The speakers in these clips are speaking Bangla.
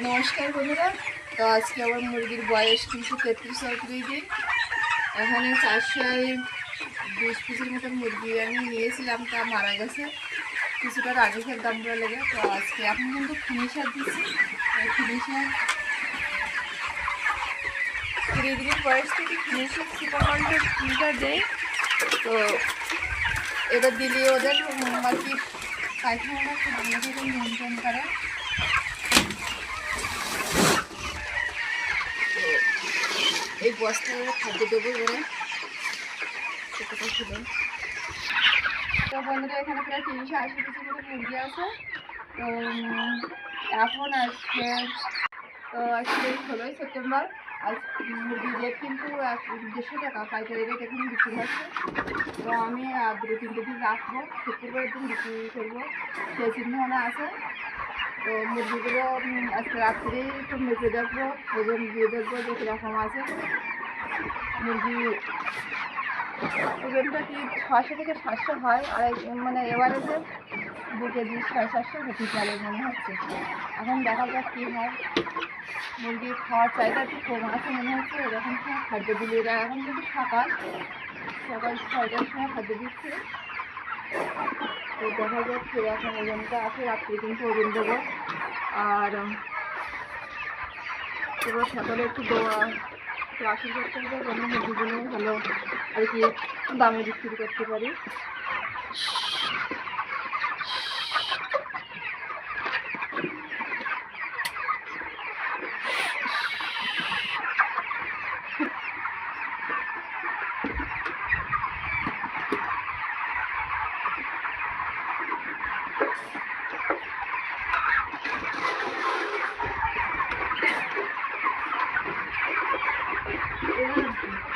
নমস্কার বন্ধুরা। তো আজকে আমার মুরগির বয়স কিন্তু 33-34 দিন। এখানে 420 পিসের মতো মুরগি আমি নিয়েছিলাম, তা মারা গেছে কিছুটা আগে খেলতাম বলে লেগে। তো আজকে এখন কিন্তু ফিনিশার দিচ্ছি। ফিনিশার 3 দিনের বয়স থেকে ফিনিশার সুপার মাল্টিটা দেয়। তো এটা দিলে ওদের বাকি পায়খানাটা খুব ভালো করে নিয়ন্ত্রণ করে। এই বস্তায় খাদ্য দেবো করে কতটা ছিল। তো বন্ধুরা এখানে প্রায় 380 পিসের মতো মুরগি আছে। তো এখন আজকে 16ই সেপ্টেম্বর। আজ মুরগির রেট কিন্তু 150 টাকা পাইকারি রেট এখানে বিক্রি হচ্ছে। তো আমি 2-3 দিন রাখবো, শুক্রবারের দিন বিক্রি করবো সেই চিন্তাভাবনা আছে। তো মুরগিগুলো আজকে রাত্রেই একটু মেপে দেখবো, ওজন দিয়ে দেখবো যে কীরকম আছে। মুরগি ওজনটা কি 600 থেকে 700 হয়, আর মানে এভারেজে 2 কেজি 750 হতে পারে মনে হচ্ছে। এখন দেখা যাক কী হয়। মুরগির খাওয়ার চাহিদা একটু কম আছে মনে হচ্ছে, এরকম সময় খাদ্য দিলে এরা এখন কিন্তু সকাল 6টার সময় খাদ্য দিচ্ছে। তো দেখা যাক কীরকম ওজনটা আছে। রাত্রে কিন্তু ওজন দেবো। আর পুরো সকালে একটু আশীর্বাদ করবো যেন মুরগিগুলো ভালো আর কি দামে বিক্রি করতে পারি।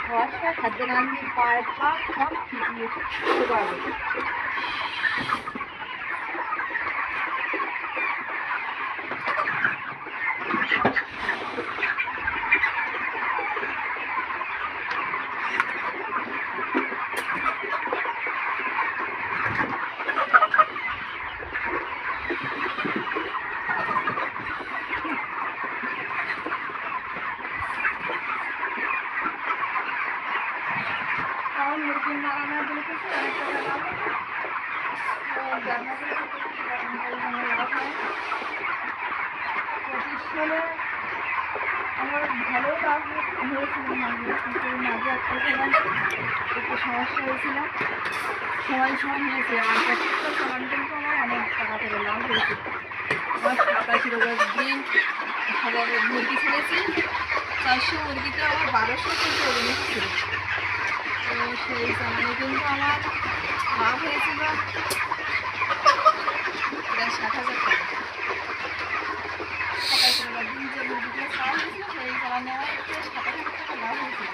খাওয়ার সময় খাদ্য না দিয়ে পায়ের পা সব খেতে পারবে। মুরগির মারানো বলে কিছু অনেক টাকা লাভ হয়। সালে আমার ভালো লাভ হয়েছিল মাঝে, কিন্তু মাঝে একটা সময় একটু সমস্যা হয়েছিল। সময় হয়েছে আমার প্রত্যেকটা সামান কিন্তু আমার অনেক টাকা করে লাভ হয়েছিল। আমার 87 দিন মুরগি ছেড়েছি, 400 মুরগিতে আমার 1200 কিন্তু ওজন ছিল। তো সেই সময় কিন্তু আমার লাভ হয়েছিল প্রায় 60,000 টাকা। 87 দিন যে মুরগিগুলো খাওয়া হয়েছিল সেই চালানে আমার প্রায় 60,000 টাকা লাভ হয়েছিল।